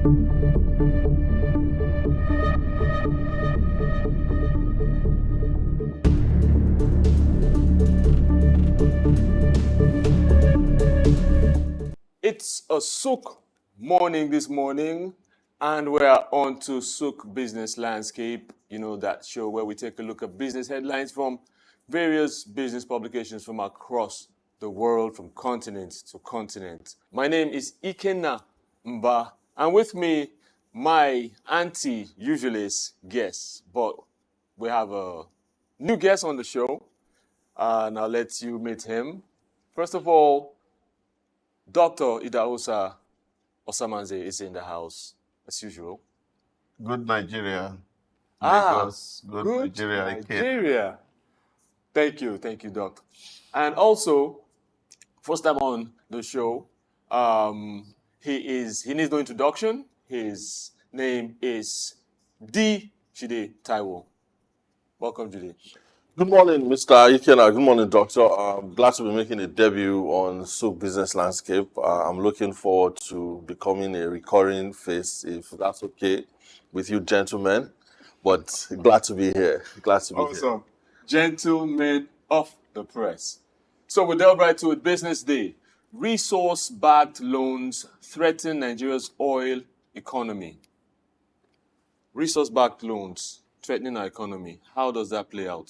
It's a Souq morning this morning, and we're on to Souq Business Landscape. You know, that show where we take a look at business headlines from various business publications from across the world, from continent to continent. My name is Ikenna Mba, and with me, my usually guest, but we have a new guest on the show, and I'll let you meet him. First of all, Dr. Idahosa Osamanze is in the house, as usual. Good Nigeria. Lagos. Good Nigeria. Nigeria. Thank you, Doctor. And also, first time on the show, he needs no introduction. His name is D. Jide Taiwo. Welcome, Jide. Good morning, Mr. Ikenna. Good morning, Doctor. I'm glad to be making a debut on Souq Business Landscape. I'm looking forward to becoming a recurring face, if that's okay with you, gentlemen. But glad to be here. Awesome. Gentlemen of the press. So we delve right to it. Business Day. Resource-backed loans threaten Nigeria's oil economy. Resource-backed loans threatening our economy. How does that play out?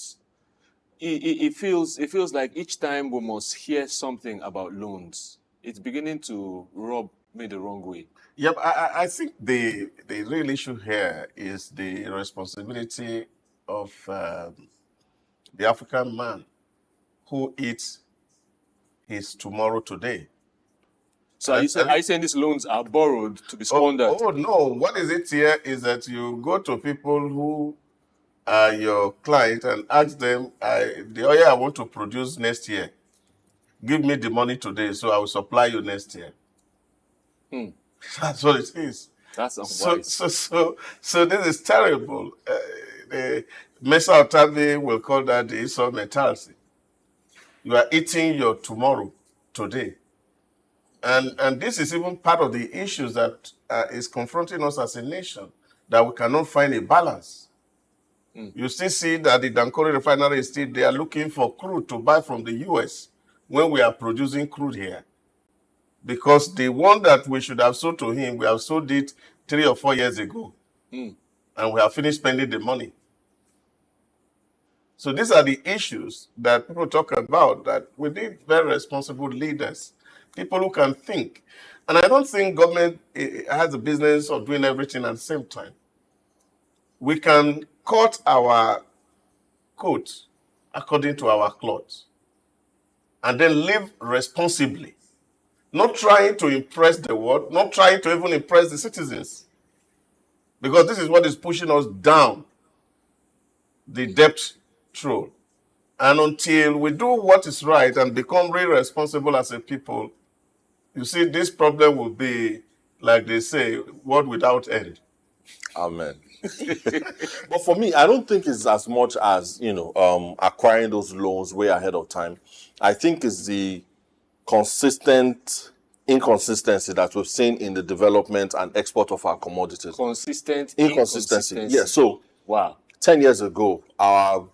It feels like each time we must hear something about loans, it's beginning to rub me the wrong way. Yep, I think the real issue here is the responsibility of the African man who eats his tomorrow today. So are you saying these loans are borrowed to be squandered? Oh no, what is it here is that you go to people who are your client and ask them, the oil I want to produce next year, give me the money today so I will supply you next year. That's what it is. That's unwise. So this is terrible. The Mesa Otavi will call that the Esau mentality. You are eating your tomorrow today. And this is even part of the issues that is confronting us as a nation, that we cannot find a balance. You still see that the Dankori refinery is still there looking for crude to buy from the US when we are producing crude here. Because the one that we should have sold to him, we have sold it 3 or 4 years ago. And we have finished spending the money. So these are the issues that people talk about, that we need very responsible leaders, people who can think. And I don't think government has the business of doing everything at the same time. We can cut our coat according to our clothes and then live responsibly, not trying to impress the world, not trying to even impress the citizens, because this is what is pushing us down the debt trough. And until we do what is right and become really responsible as a people, you see, this problem will be, like they say, world without end. Amen. But for me, I don't think it's as much as, acquiring those loans way ahead of time. I think it's the consistent inconsistency that we've seen in the development and export of our commodities. Consistent inconsistency. Yeah, so wow. 10 years ago, our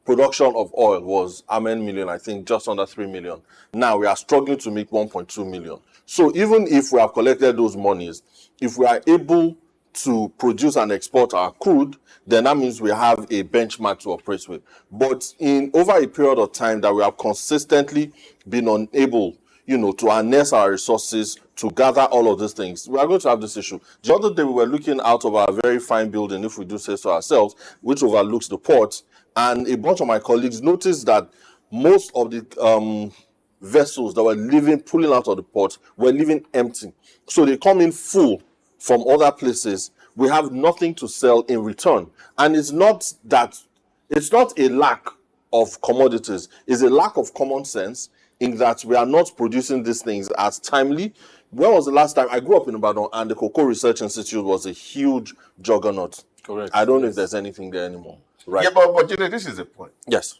production of oil was million, I think just under 3 million. Now we are struggling to make 1.2 million. So even if we have collected those monies, if we are able to produce and export our crude, then that means we have a benchmark to operate with. But in over a period of time that we have consistently been unable, to harness our resources to gather all of these things, we are going to have this issue. The other day we were looking out of our very fine building, if we do say so ourselves, which overlooks the port, and a bunch of my colleagues noticed that most of the vessels that were pulling out of the port were leaving empty. So they come in full from other places. We have nothing to sell in return. And it's not a lack of commodities. It's a lack of common sense in that we are not producing these things as timely. When was the last time? I grew up in Ibadan, and the Cocoa Research Institute was a huge juggernaut. Correct. I don't know if there's anything there anymore. Right. Yeah, but this is the point. Yes.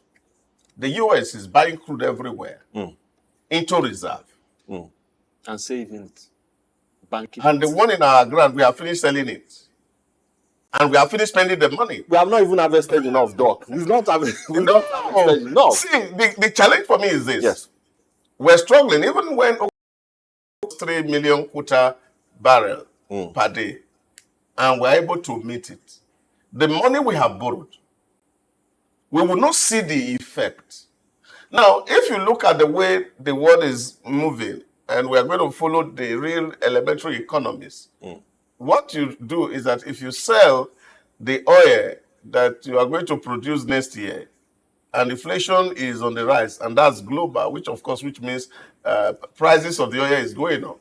The US is buying crude everywhere into reserve. And saving it. banking. And the one in our ground, we have finished selling it. And we have finished spending the money. We have not even harvested enough, Doc. We've not harvested No. enough. See, the challenge for me is this. Yes. We're struggling, even when 3 million quota barrel per day, and we're able to meet it. The money we have borrowed, we will not see the effect. Now, if you look at the way the world is moving, and we're going to follow the real elementary economies, what you do is that if you sell the oil that you are going to produce next year, and inflation is on the rise, and that's global, which means prices of the oil is going up.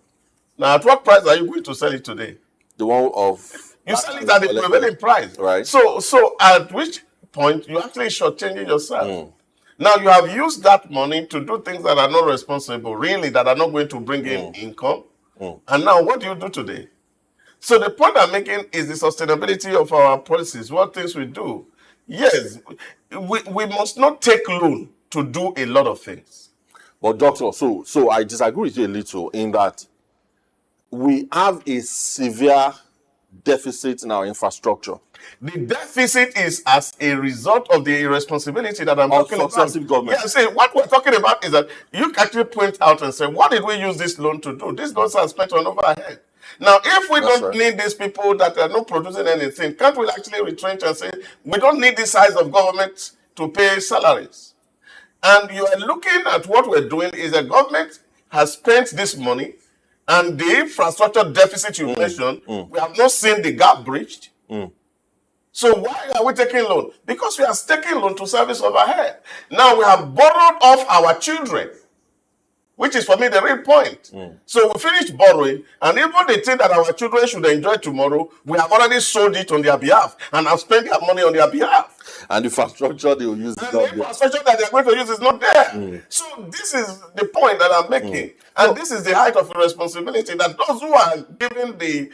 Now, at what price are you going to sell it today? The one of... You sell it at the prevailing price. Right. So at which point you actually shortchanging yourself. Now, you have used that money to do things that are not responsible, really, that are not going to bring in income. And now, what do you do today? So the point I'm making is the sustainability of our policies, what things we do. Yes, we must not take loan to do a lot of things. But Doctor, so I disagree with you a little in that we have a severe deficit in our infrastructure. The deficit is as a result of the irresponsibility that I'm talking about. Successive government. Yeah, see, what we're talking about is that you actually point out and say, what did we use this loan to do? These loans are spent on overhead. Now, if we don't need these people that are not producing anything, can't we actually retrench and say, we don't need this size of government to pay salaries? And you are looking at what we're doing is the government has spent this money, and the infrastructure deficit you mentioned, we have not seen the gap breached. So why are we taking loan? Because we are taking loan to service overhead. Now we have borrowed off our children, which is for me the real point. So we finished borrowing, and even the thing that our children should enjoy tomorrow, we have already sold it on their behalf and have spent their money on their behalf. And the infrastructure they will use is And not the infrastructure that they're going to use is not there. So this is the point that I'm making. And this is the height of responsibility that those who are given the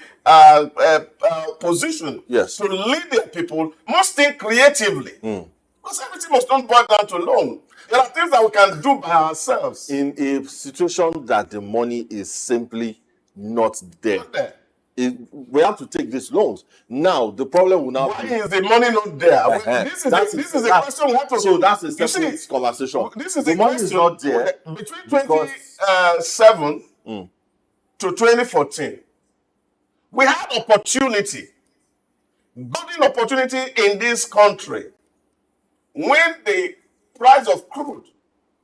position to lead their people must think creatively. Because everything must not boil down to loan. There are things that we can do by ourselves. In a situation that the money is simply not there. Not there. We have to take these loans. Now, the problem will now Why is the money not there? This is a question we have to... So that's a separate conversation. This is the money is not there. Between 2007 to 2014, we had opportunity, golden opportunity in this country, when the price of crude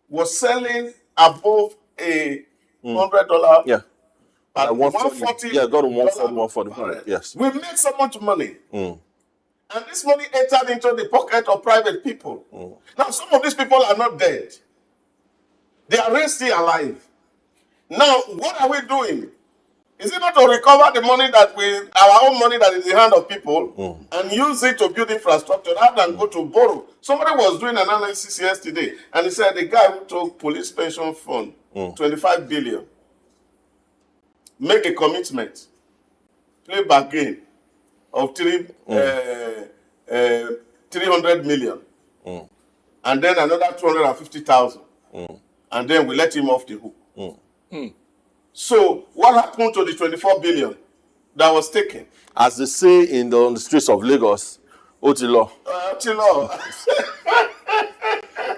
was selling above a $100. Yeah. At 140. Yeah, got to 140. Yes. We made so much money. And this money entered into the pocket of private people. Now, some of these people are not dead. They are still alive. Now, what are we doing? Is it not to recover the money that our own money that is in the hand of people and use it to build infrastructure rather than go to borrow? Somebody was doing an analysis yesterday, and he said the guy who took police pension fund, 25 billion, make a commitment, play bargain of 300 million, and then another 250,000, and then we let him off the hook. So what happened to the 24 billion that was taken? As they say on the streets of Lagos, Otilo. Otilo.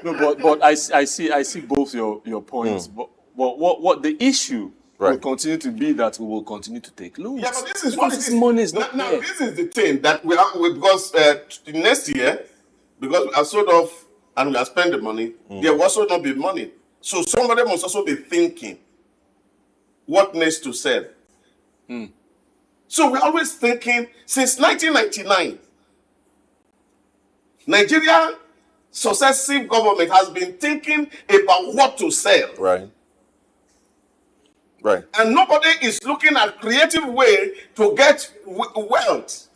No, but I see both your points. But what the issue will continue to be that we will continue to take loans. Yeah, but this is what this money is not now, there. This is the thing that we have because next year, because we have sold off and we have spent the money, there will also not be money. So somebody must also be thinking what next to sell. So we're always thinking, since 1999, Nigeria successive government has been thinking about what to sell. Right. And nobody is looking at creative way to get wealth.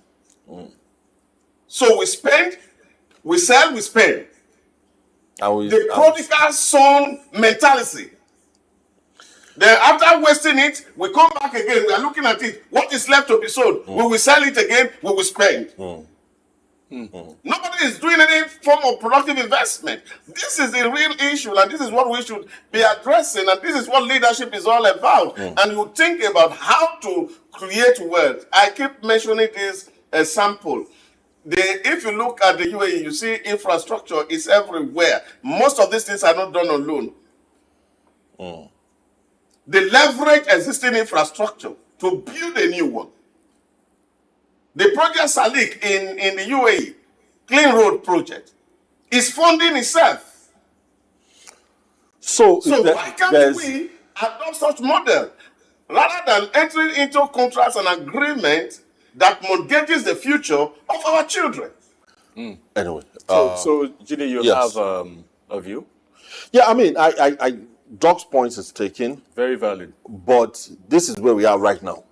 So we spend, we sell, we spend. The prodigal son mentality. Then after wasting it, we come back again. We are looking at it. What is left to be sold? We will sell it again. We will spend. Nobody is doing any form of productive investment. This is the real issue, and this is what we should be addressing, and this is what leadership is all about. And you think about how to create wealth. I keep mentioning this example. If you look at the UAE, you see infrastructure is everywhere. Most of these things are not done on loan. They leverage existing infrastructure to build a new one. The project Salik in the UAE, Clean Road Project, is funding itself. So why can't we adopt such model rather than entering into contracts and agreements that mortgages the future of our children? Anyway, so Jide, you have a view? Yeah, I mean, I Doc's point is taken. Very valid. But this is where we are right now.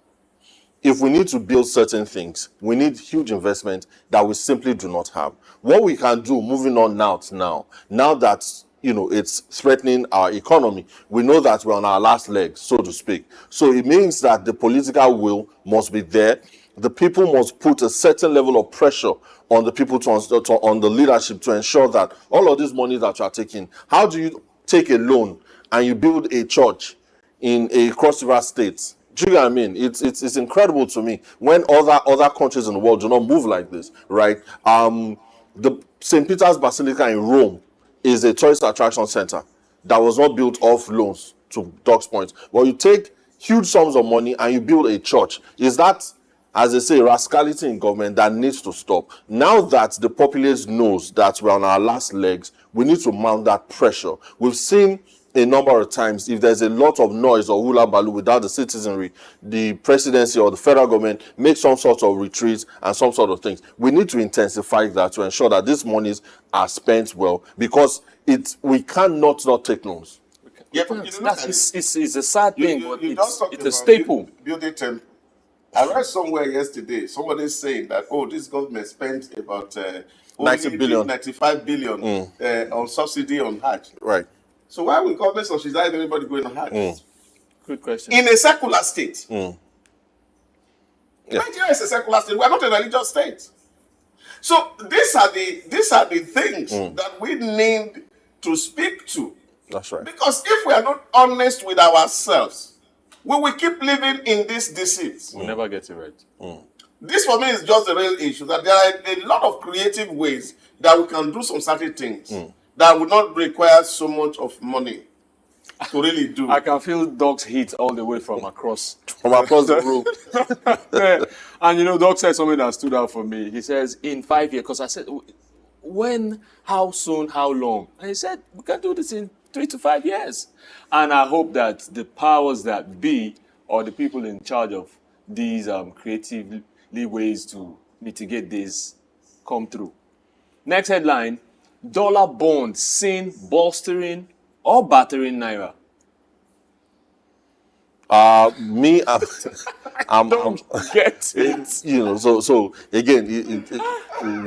If we need to build certain things, we need huge investment that we simply do not have. What we can do, moving on now that it's threatening our economy, we know that we're on our last leg, so to speak. So it means that the political will must be there. The people must put a certain level of pressure on the people on the leadership to ensure that all of this money that you are taking, how do you take a loan and you build a church in a cross-river state? Do you know what I mean? It's incredible to me when other countries in the world do not move like this, right? The St. Peter's Basilica in Rome is a tourist attraction center that was not built off loans, to Doc's point. Well, you take huge sums of money and you build a church. Is that, as they say, rascality in government that needs to stop? Now that the populace knows that we're on our last legs, we need to mount that pressure. We've seen a number of times, if there's a lot of noise or hula baloo without the citizenry, the presidency or the federal government make some sort of retreats and some sort of things. We need to intensify that to ensure that these monies are spent well, because we cannot not take loans. Yeah, it's a sad thing, but it's a staple. Building temple. I read somewhere yesterday, somebody saying that, this government spent about 95 billion on subsidy on Hajj. Right. So why will government subsidize anybody going on Hajj? Good question. In a secular state. Nigeria is a secular state. We are not a religious state. So these are the things that we need to speak to. That's right. Because if we are not honest with ourselves, we will keep living in this deceit. We'll never get it right. This for me is just the real issue, that there are a lot of creative ways that we can do some certain things that would not require so much of money to really do. I can feel Doc's heat all the way from across the room. Yeah. And Doc said something that stood out for me. He says, in 5 years, because I said, when, how soon, how long? And he said, we can do this in 3 to 5 years. And I hope that the powers that be, or the people in charge of these creative ways to mitigate this, come through. Next headline, dollar bond seen bolstering or battering naira. I'm Get it. So again,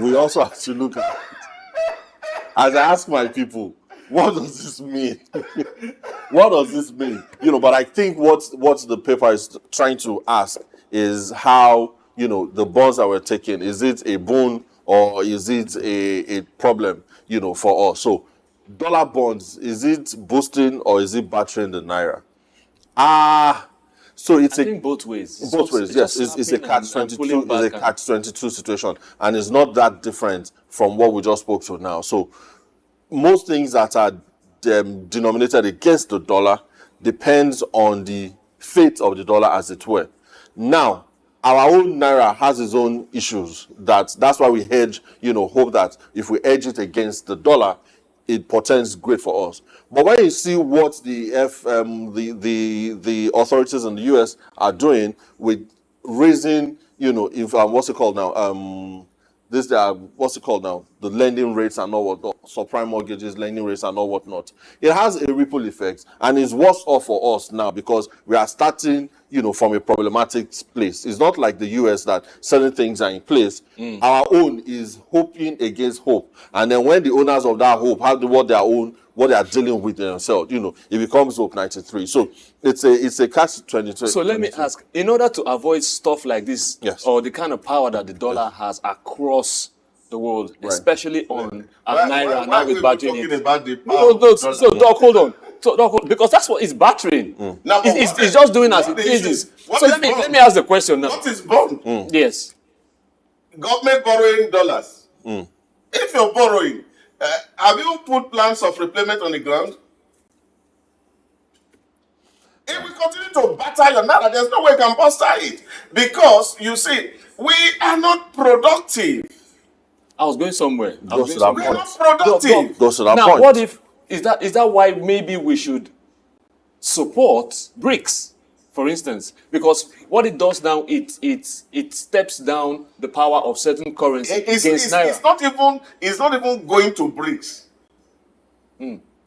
we also have to look at, as I ask my people, what does this mean? What does this mean? But I think what the paper is trying to ask is how, the bonds that we're taking, is it a boon or is it a problem, for us? So dollar bonds, is it boosting or is it battering the naira? So I think both ways. Both ways, yes. It's a catch-22. It's a catch-22 situation, and it's not that different from what we just spoke to now. So most things that are denominated against the dollar depends on the fate of the dollar, as it were. Now, our own naira has its own issues. That's why we hedge. Hope that if we hedge it against the dollar, it portends great for us. But when you see what the authorities in the US are doing with raising, if what's it called now? The lending rates and all whatnot, subprime mortgages, lending rates and all whatnot. It has a ripple effect, and it's worse off for us now because we are starting, from a problematic place. It's not like the US that certain things are in place. Our own is hoping against hope, and then when the owners of that hope have what they are dealing with themselves, it becomes hope 93. So it's a catch-22. So let me ask, in order to avoid stuff like this, yes, or the kind of power that the dollar has across the the world, especially on Naira and why now with we battering talking it. about the So, Doc, hold on. So, Doc, because that's what it's battering. Now, It's just doing as it pleases. So let me ask the question now. What is bond? Yes. Government borrowing dollars. If you're borrowing, have you put plans of repayment on the ground? If we continue to batter your naira, there's no way we can bolster it. Because, you see, we are not productive. I was going somewhere. We are not productive. Goes to that Now, point. what if is that why maybe we should support BRICS, for instance? Because what it does now, it steps down the power of certain currencies against Naira. It's not even going to BRICS.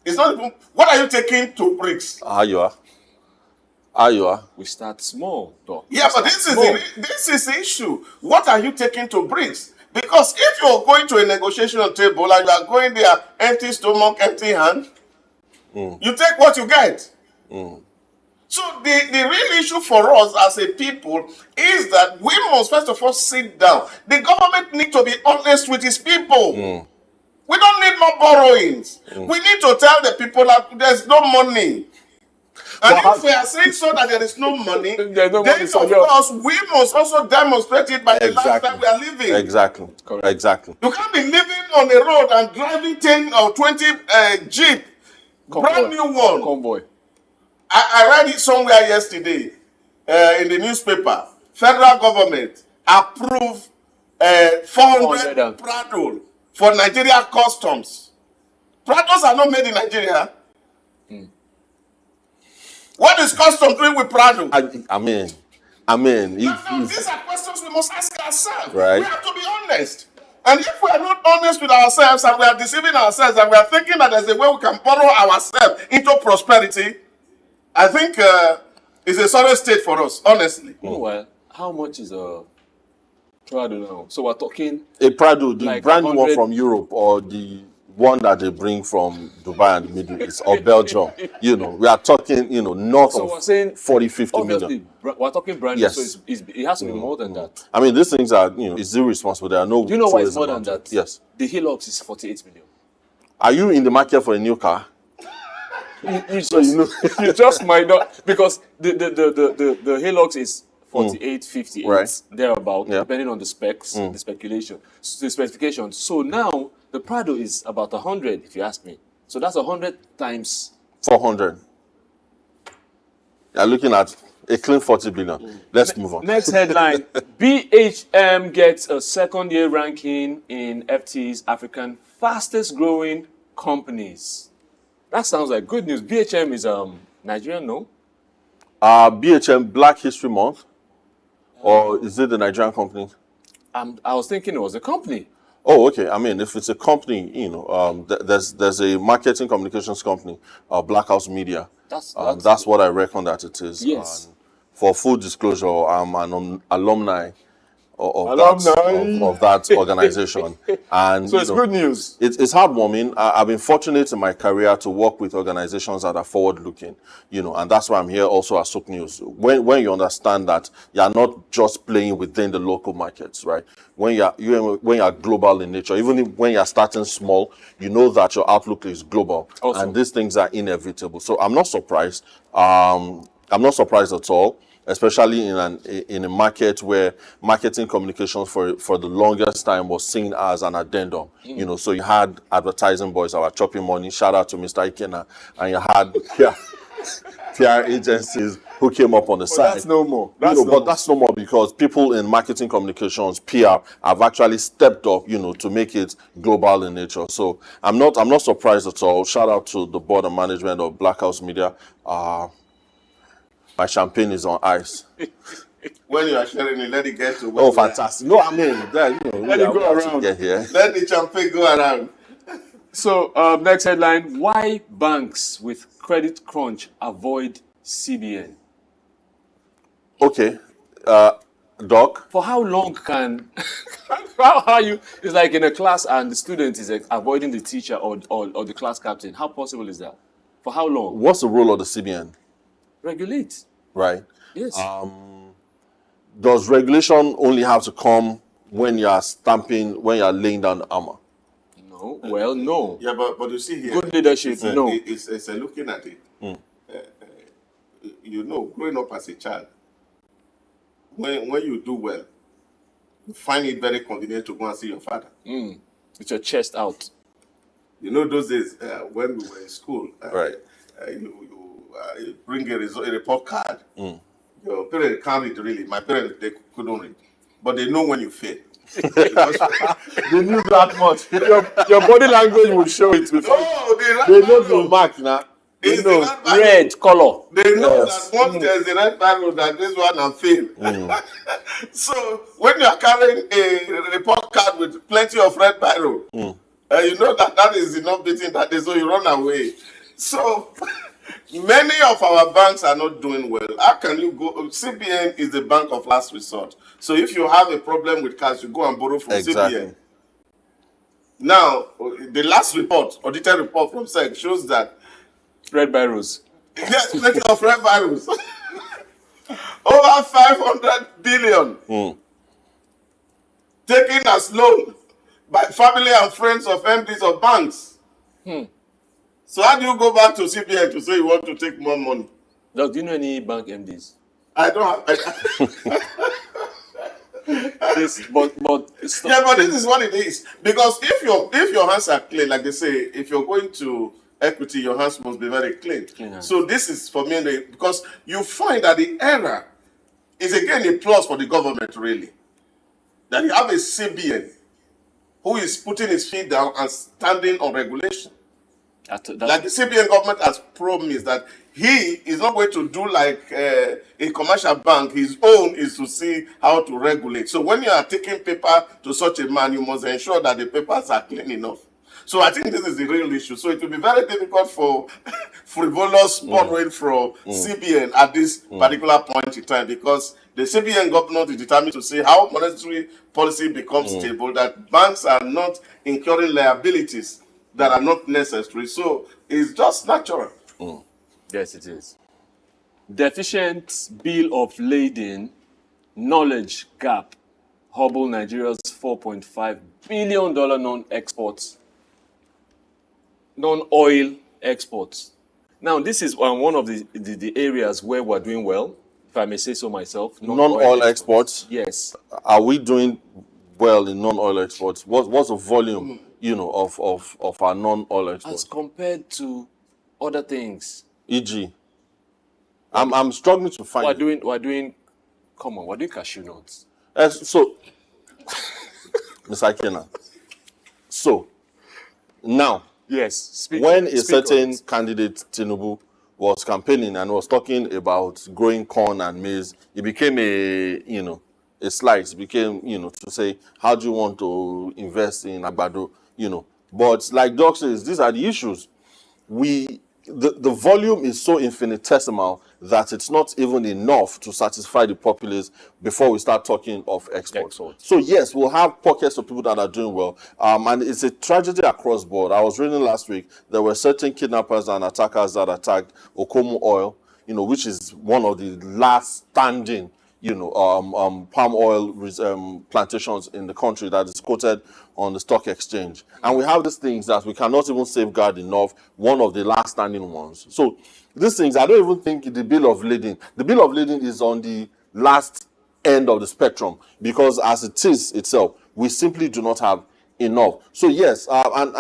It's not even. What are you taking to BRICS? You are. We start small, though. Yeah, but this is the issue. What are you taking to BRICS? Because if you're going to a negotiation table and you are going there empty stomach, empty hand, you take what you get. So the real issue for us as a people is that we must first of all sit down. The government needs to be honest with its people. We don't need more borrowings. We need to tell the people that there's no money. And if we are saying so that there is no money, then of course we must also demonstrate it by the lifestyle we are living. Exactly. Correct. Exactly. You can't be living on the road and driving 10 or 20 Jeep, brand new one. Convoy. I read it somewhere yesterday in the newspaper. Federal government approved 400 Prado for Nigeria customs. Prados are not made in Nigeria. What is custom doing with Prado? I mean. These are questions we must ask ourselves. Right. We have to be honest. And if we are not honest with ourselves and we are deceiving ourselves and we are thinking that there's a way we can borrow ourselves into prosperity, I think it's a sorry state for us, honestly. Well, how much is a Prado now? So we're talking a Prado, the like brand new one from Europe or the one that they bring from Dubai and the Middle East or Belgium. We are talking, north of 40, 50 million. We're talking brand new, Yes. so it has to be more than that. I mean, these things are, it's irresponsible. There are no. Do you know why it's more than that? Yes. The Hilux is 48 million. Are you in the market for a new car? You just might not, because the Hilux is 48, 58, Right. thereabout, Yeah. depending on the specs, the specifications. So now the Prado is about 100, if you ask me. So that's 100 times 400. You're looking at a clean 40 billion. Let's move on. Next headline: BHM gets a second-year ranking in FT's African fastest growing companies. That sounds like good news. BHM is Nigerian, no? BHM Black History Month, or is it the Nigerian company? I was thinking it was a company. Oh, okay. I mean, if it's a company, there's a marketing communications company, Black House Media. That's what I reckon that it is. Yes. For full disclosure, I'm an alumni of that organization. And So it's good news. It's heartwarming. I've been fortunate in my career to work with organizations that are forward-looking, and that's why I'm here also at Souq News. When you understand that you're not just playing within the local markets, right? When you're global in nature, even when you're starting small, you know that your outlook is global, Awesome. and these things are inevitable. So I'm not surprised. I'm not surprised at all, especially in a market where marketing communications for the longest time was seen as an addendum. So you had advertising boys that were chopping money. Shout out to Mr. Ikena. And you had PR agencies who came up on the side. That's no more. But that's no more because people in marketing communications, PR, have actually stepped up, to make it global in nature. So I'm not surprised at all. Shout out to the board and management of Black House Media. My champagne is on ice. When you are sharing it, let it get to Oh, fantastic. No, I mean, let it go around. Get here. Let the champagne go around. So next headline: why banks with credit crunch avoid CBN? Okay. Doc? For how long can how are you? It's like in a class and the student is avoiding the teacher or the class captain. How possible is that? For how long? What's the role of the CBN? Regulate. Right. Yes. Does regulation only have to come, when you are stamping, when you are laying down the armor? No. Well, no. Yeah, but you see here, Good leadership, no. It's looking at it. You know, growing up as a child, when you do well, you find it very convenient to go and see your father. With your chest out. You know, those days when we were in school, Right. You bring a report card. Your parents can't read really. My parents, they couldn't read, but they know when you fail. Because They knew that much. your body language will show it before. no, They know the mark now. They It's know. the red barrel. Red color. They know Yes. that once there's a red barrel, that this one has failed. So when you are carrying a report card with plenty of red barrel, you know that is enough beating that day, so you run away. So many of our banks are not doing well. How can you go? CBN is the bank of last resort. So if you have a problem with cash, you go and borrow from Exactly. CBN. Now, the last report, audited report from SEC, shows that Red barrels. yes, plenty of red barrels. Over 500 billion taken as loan by family and friends of MDs of banks. So how do you go back to CBN to say you want to take more money? Doc, do you know any bank MDs? I don't have. This, but Yeah, but this is what it is. Because if your hands are clean, like they say, if you're going to equity, your hands must be very clean. Yeah. So this is for me because you find that the error is again a plus for the government, really. That you have a CBN who is putting his feet down and standing on regulation. Like the CBN government has promised that he is not going to do like a commercial bank. His own is to see how to regulate. So when you are taking paper to such a man, you must ensure that the papers are clean enough. So I think this is the real issue. So it will be very difficult for frivolous borrowing from CBN at this particular point in time, because the CBN government is determined to see how monetary policy becomes stable, that banks are not incurring liabilities that are not necessary. So it's just natural. yes, it is. Deficient bill of lading, knowledge gap, hobble Nigeria's $4.5 billion non-oil exports. Now, this is one of the areas where we're doing well, if I may say so myself. Non-oil exports. Yes. Are we doing well in non-oil exports? What's the volume, of our non-oil exports? As compared to other things. E.g., I'm struggling to find. We're doing cashew nuts. So, Mr. Kena. So, now, Yes. when a certain candidate, Tinubu, was campaigning and was talking about growing corn and maize, it became a slide. It became, to say, how do you want to invest in Agbado, But like Doc says, these are the issues. The volume is so infinitesimal that it's not even enough to satisfy the populace before we start talking of exports. So yes, we'll have pockets of people that are doing well, and it's a tragedy across board. I was reading last week there were certain kidnappers and attackers that attacked Okomu Oil, which is one of the last standing palm oil plantations in the country that is quoted on the stock exchange. And we have these things that we cannot even safeguard enough, one of the last standing ones. So these things, I don't even think the bill of lading is on the last end of the spectrum, because as it is itself, we simply do not have enough. So yes, and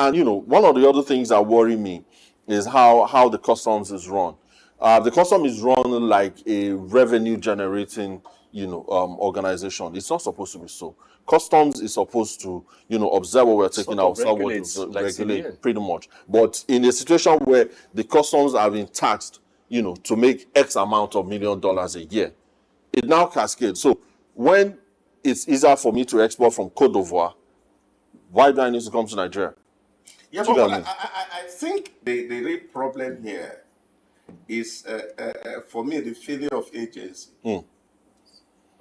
one of the other things that worry me is how the customs is run. The custom is run like a revenue generating, organization. It's not supposed to be so. Customs is supposed to, observe what we're taking out, regulate pretty much. But in a situation where the customs are being taxed, to make X amount of $1 million a year, it now cascades. So when it's easier for me to export from Cote d'Ivoire, why do I need to come to Nigeria? Yeah, but I think the real problem here is, for me, the failure of agency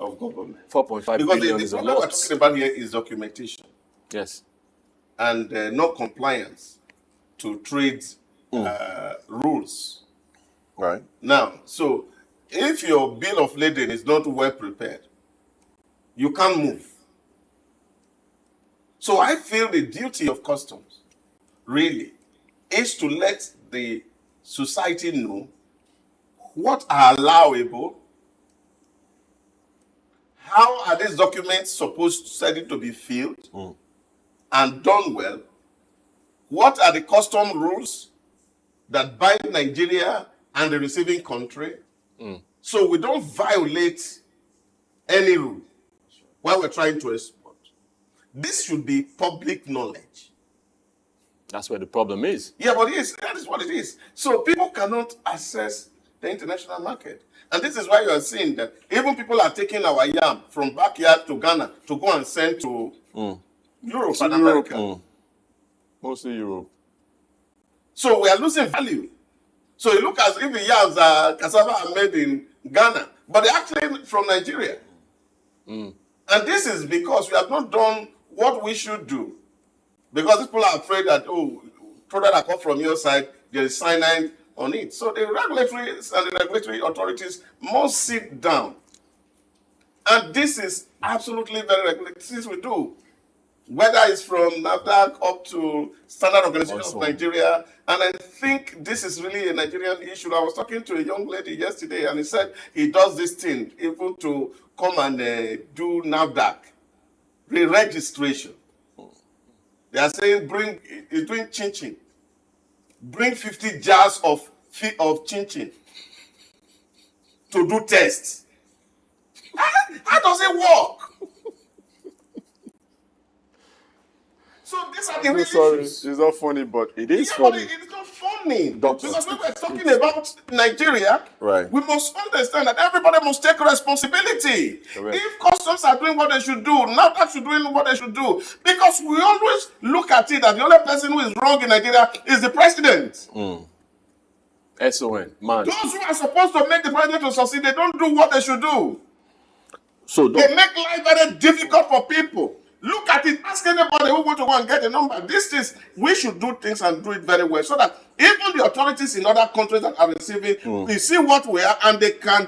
of government. 4.5 billion is a lot. What we're talking about here is documentation. Yes. And no compliance to trade rules. Right. Now, so if your bill of lading is not well prepared, you can't move. So I feel the duty of customs really is to let the society know what are allowable, how are these documents supposed to be filled and done well, what are the custom rules that bind Nigeria and the receiving country, so we don't violate any rule while we're trying to export. This should be public knowledge. That's where the problem is. Yeah, but that is what it is. So people cannot access the international market. And this is why you are seeing that even people are taking our yam from backyard to Ghana to go and send to Europe and America. Mostly Europe. So we are losing value. So it looks as if the yams cassava are made in Ghana, but they're actually from Nigeria. And this is because we have not done what we should do. Because people are afraid that, product that come from your side, there is cyanide on it. So the regulatory authorities must sit down. And this is absolutely very regulated. Since we do, whether it's from NAFDAC up to Standard Organization of Nigeria, and I think this is really a Nigerian issue. I was talking to a young lady yesterday, and he said he does this thing even to come and do NAFDAC re-registration. They are saying he's doing chin-chin. Bring 50 jars of chin-chin to do tests. How does it work? So these are the real issues. It's not funny, but it is But funny. it's not funny. Doctor. Because when we're talking about Nigeria, Right. we must understand that everybody must take responsibility. Correct. If customs are doing what they should do, NAFDAC should doing what they should do. Because we always look at it that the only person who is wrong in Nigeria is the president. SON, man. Those who are supposed to make the president to succeed, they don't do what they should do. So They make life very difficult for people. Look at it. Ask anybody who want to go and get a number. We should do things and do it very well so that even the authorities in other countries that are receiving, they see what we are and they can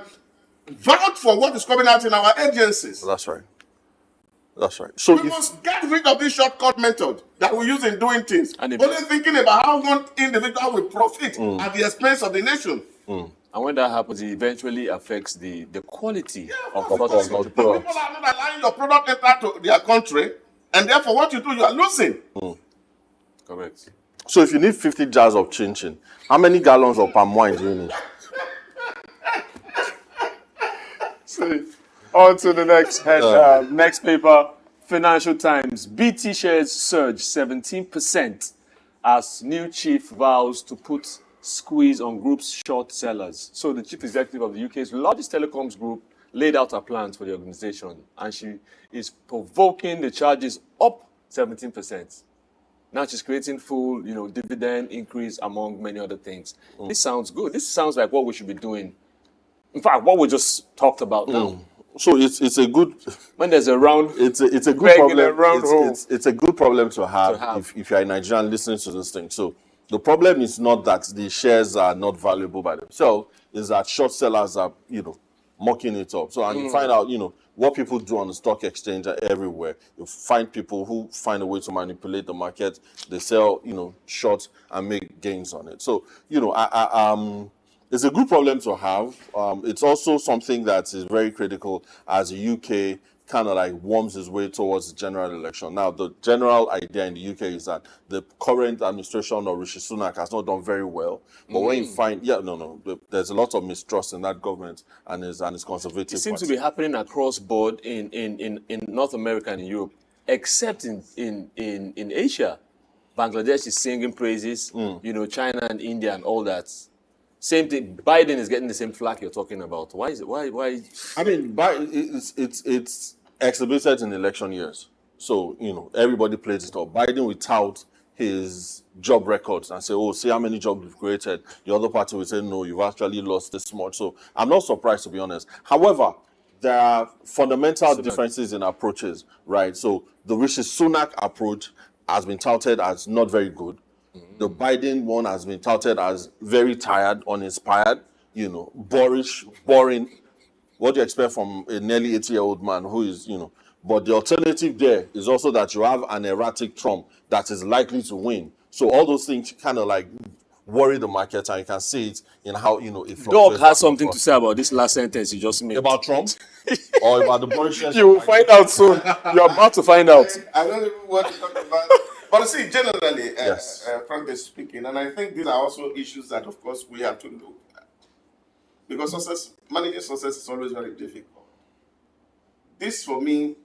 vouch for what is coming out in our agencies. that's right. That's right. So We must get rid of this shortcut method that we use in doing things. And if- Only thinking about how one individual will profit at the expense of the nation. And when that happens, it eventually affects the quality of Because products. people are not allowing your product enter to their country, and therefore what you do, you are losing. Correct. So if you need 50 jars of chin-chin, how many gallons of palm wine do you need? So, on to the next paper. Financial Times. BT shares surge 17% as new chief vows to put squeeze on group's short sellers. So the chief executive of the UK's largest telecoms group laid out her plans for the organization, and she is provoking the charges up 17%. Now she's creating full, dividend increase among many other things. This sounds good. This sounds like what we should be doing. In fact, what we just talked about now. So it's a good. When there's a round, It's a good peg in problem. a round hole. It's a good problem to have. If you're a Nigerian listening to this thing. So the problem is not that the shares are not valuable by themselves, is that short sellers are, mocking it up. So, and you find out, what people do on the stock exchange are everywhere. You find people who find a way to manipulate the market. They sell, short and make gains on it. So, it's a good problem to have. It's also something that is very critical as the UK kind of like worms its way towards the general election. Now, the general idea in the UK is that the current administration of Rishi Sunak has not done very well. But when you find, there's a lot of mistrust in that government and his conservative it seems to party. be happening across board in North America and in Europe, except in Asia. Bangladesh is singing praises, China and India and all that. Same thing. Biden is getting the same flack you're talking about. Why is it? Why? I mean, it's exhibited in election years. So, everybody plays it up. Biden will tout his job records and say, see how many jobs we've created. The other party will say, no, you've actually lost this much. So I'm not surprised, to be honest. However, there are fundamental differences in approaches, right? So the Rishi Sunak approach has been touted as not very good. The Biden one has been touted as very tired, uninspired, boorish, boring. What do you expect from a nearly 80-year-old man who is, But the alternative there is also that you have an erratic Trump that is likely to win. So all those things kind of like worry the market, and you can see it in how, it Doug fluctuates. has something to say about this last sentence you just made. About Trump or about the Boris? You will find out soon. You're about to find out. I don't even want to talk about it. But see, generally, Yes. frankly speaking, and I think these are also issues that, of course, we have to look at. Because managing success is always very difficult. This, for me,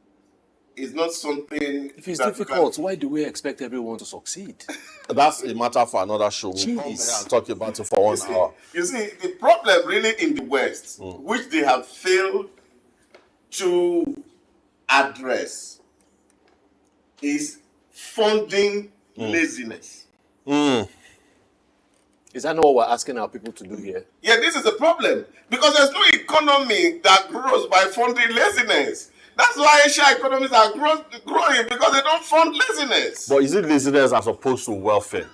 is not something. If it's difficult, why do we expect everyone to succeed? That's a matter for another show. We'll come here and talk about it for 1 hour. You see, the problem really in the West, which they have failed to address, is funding laziness. Is that not what we're asking our people to do here? Yeah, this is the problem. Because there's no economy that grows by funding laziness. That's why Asian economies are growing, because they don't fund laziness. But is it laziness as opposed to welfare?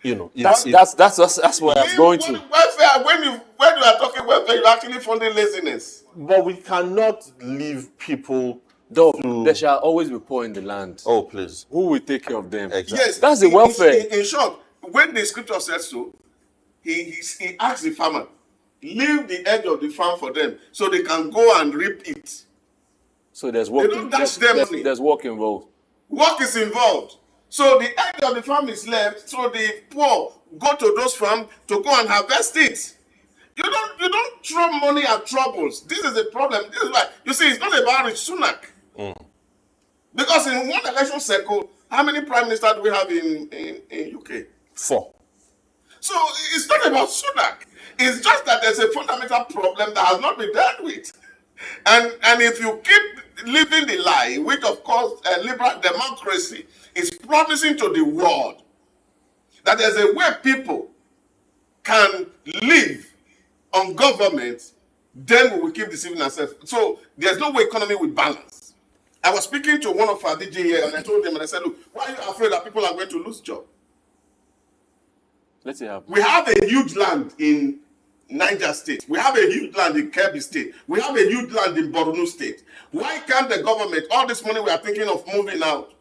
That's what I'm going to. Welfare, when you are talking welfare, you're actually funding laziness. But we cannot leave people. Though there shall always be poor in the land. Oh, please. Who will take care of them? Exactly. Yes, That's the welfare. In short, when the scripture says so, he asks the farmer, leave the edge of the farm for them so they can go and reap it. So there's work. They don't dash them money. There's work involved. Work is involved. So the edge of the farm is left, so the poor go to those farms to go and harvest it. You don't throw money at troubles. This is the problem. This is why, you see, it's not about Rich Sunak. Because in one election cycle, how many prime ministers do we have in UK? 4. So it's not about Sunak. It's just that there's a fundamental problem that has not been dealt with. And if you keep living the lie, which of course liberal democracy is promising to the world, that there's a way people can live on government, then we will keep deceiving ourselves. So there's no way economy will balance. I was speaking to one of our DJ here, and I told them, and I said, look, why are you afraid that people are going to lose jobs? Let's see how. We have a huge land in Niger State. We have a huge land in Kebbi State. We have a huge land in Borno State. Why can't the government, all this money we are thinking of moving out,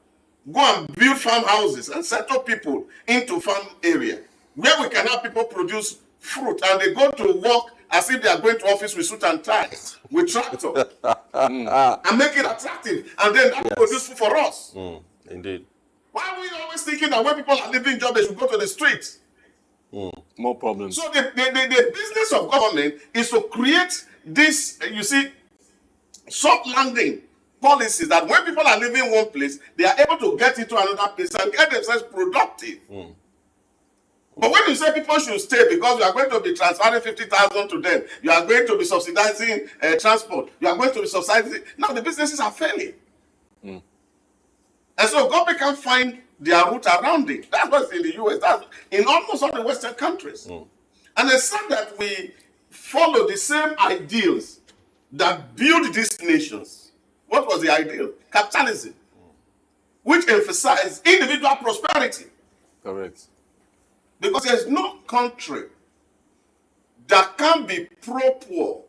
go and build farmhouses and settle people into farm area where we can have people produce fruit, and they go to work as if they are going to office with suit and tie, with tractor, and make it attractive, and then that will produce food for us. Indeed. Why are we always thinking that when people are leaving job, they should go to the streets? More problems. So the business of government is to create this, you see, soft landing policies that when people are leaving one place, they are able to get into another place and get themselves productive. But when you say people should stay because you are going to be transferring 50,000 to them, you are going to be subsidizing transport, you are going to be subsidizing, now the businesses are failing. And so government can find their route around it. That's what's in the US. That's in almost all the Western countries. And it's sad that we follow the same ideals that build these nations. What was the ideal? Capitalism, which emphasized individual prosperity. Correct. Because there's no country that can be pro-poor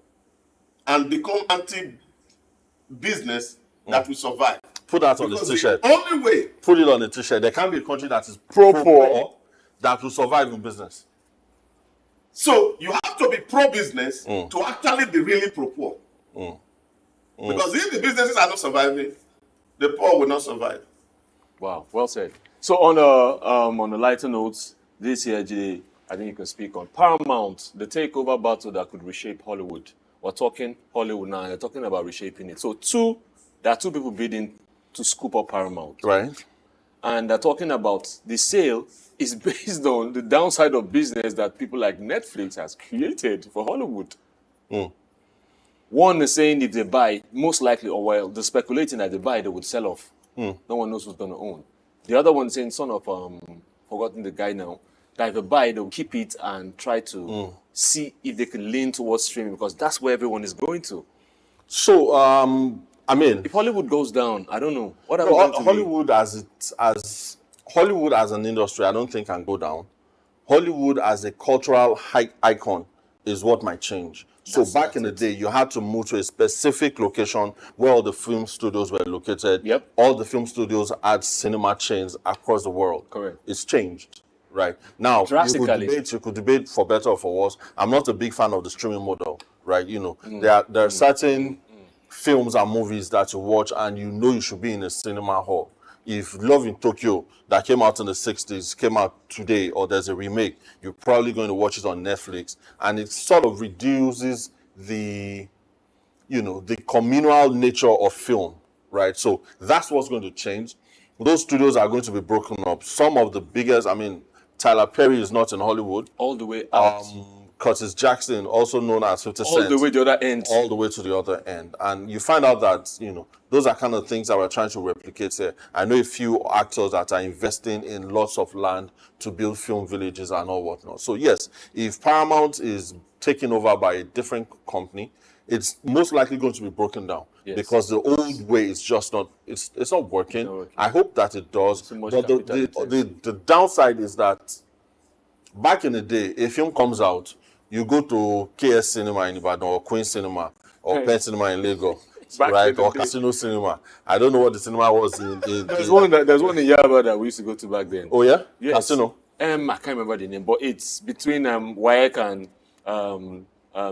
and become anti-business that will survive. Put that on the Because t-shirt. the only way. Put it on the t-shirt. There can't be a country that is Pro-poor. pro-poor that will survive in business. So you have to be pro-business to actually be really pro-poor. Because if the businesses are not surviving, the poor will not survive. Wow, well said. So on a lighter note, this year, Jide, I think you can speak on Paramount, the takeover battle that could reshape Hollywood. We're talking Hollywood now, and they're talking about reshaping it. So there are two people bidding to scoop up Paramount. Right. And they're talking about the sale is based on the downside of business that people like Netflix has created for Hollywood. One is saying if they buy, most likely, or well, they're speculating that they buy, they would sell off. No one knows who's going to own. The other one is saying, son of, forgotten the guy now, that if they buy, they'll keep it and try to see if they can lean towards streaming, because that's where everyone is going to. So, I mean, If Hollywood goes down, I don't know. What are we going to Hollywood as an industry, I don't think can go down. Hollywood as a cultural icon is what might change. So back in the day, you had to move to a specific location where all the film studios were located. Yep. All the film studios had cinema chains across the world. Correct. It's changed, right? Now, Drastically. you could debate for better or for worse. I'm not a big fan of the streaming model, right? You know, there are certain films and movies that you watch and you know you should be in a cinema hall. If Love in Tokyo, that came out in the 60s, came out today, or there's a remake, you're probably going to watch it on Netflix. And it sort of reduces the, the communal nature of film, right? So that's what's going to change. Those studios are going to be broken up. Some of the biggest, Tyler Perry is not in Hollywood. All the way out. Curtis Jackson, also known as 50 Cent. All the way to the other end. All the way to the other end. And you find out that, those are kind of things that we're trying to replicate here. I know a few actors that are investing in lots of land to build film villages and all whatnot. So yes, if Paramount is taken over by a different company, it's most likely going to be broken down. Yes. Because the old way is just not, it's not working. Not working. I hope that it does. Too much But the downside is that back in the day, a film comes out, you go to KS Cinema in Ibadan or Queen Cinema or Penn Cinema in Lagos, right? Or Casino Cinema. I don't know what the cinema was in. There's one in Yaba that we used to go to back then. Oh yeah? Yes. Casino? I can't remember the name, but it's between WAEC and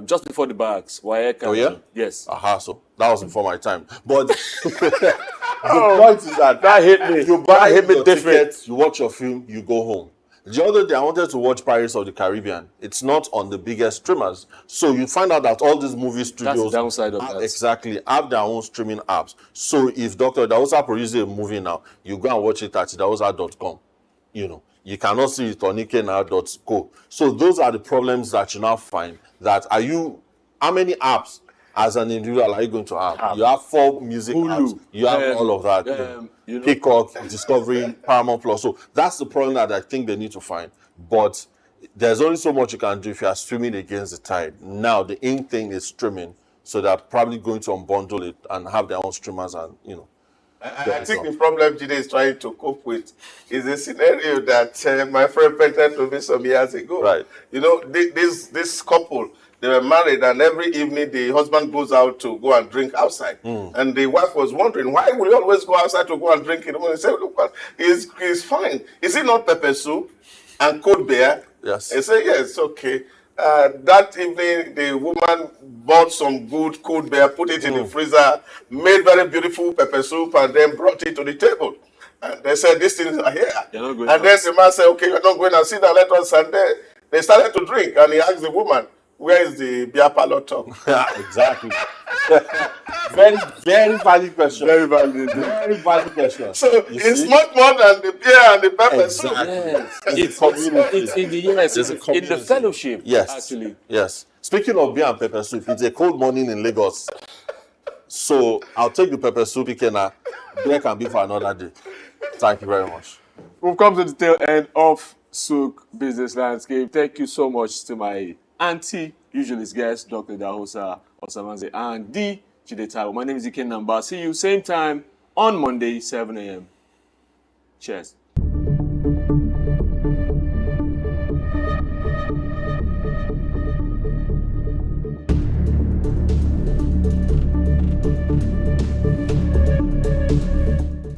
just before the barracks. WAEC. Oh yeah? Yes. Aha, so that was before my time. But the point is that hit me. You buy hit me your different. ticket, you watch your film, you go home. The other day, I wanted to watch Pirates of the Caribbean. It's not on the biggest streamers. So you find out that all these movie studios That's the downside of that. Exactly have their own streaming apps. So if Dr. Daosa produces a movie now, you go and watch it at daosa.com. You cannot see it on ikenao.co. So those are the problems that you now find. How many apps as an individual are you going to have? You have 4 music Hulu, apps. You have all of that. Peacock, Discovery, Paramount Plus. So that's the problem that I think they need to find. But there's only so much you can do if you are streaming against the tide. Now the in thing is streaming, so they're probably going to unbundle it and have their own streamers and I think the problem Jide is trying to cope with is a scenario that my friend painted to me some years ago. Right. This couple, they were married, and every evening the husband goes out to go and drink outside. And the wife was wondering, why will you always go outside to go and drink in the morning? He said, look, he's fine. Is it not pepper soup and cold beer? Yes. He said, yes, okay. That evening, the woman bought some good cold beer, put it in the freezer, made very beautiful pepper soup, and then brought it to the table. And they said, these things are here. And then the man said, okay, you're not going to sit down, let us. And then they started to drink, and he asked the woman, where is the beer parlor talk? Yeah, exactly. Very, very valid question. Very valid. Very valid question. So it's much more than the beer and the pepper soup. Yes. It's in the US, There's a in the community. fellowship. Yes. Actually. Actually. Yes. Speaking of beer and pepper soup, it's a cold morning in Lagos. So I'll take the pepper soup, Ikena. Beer can be for another day. Thank you very much. We've come to the tail end of Souq Business Landscape. Thank you so much to my usually guest, Dr. Dahosa Osamanze, and D. Jide Taiwo. My name is Iken Namba. See you same time on Monday, 7 a.m. Cheers.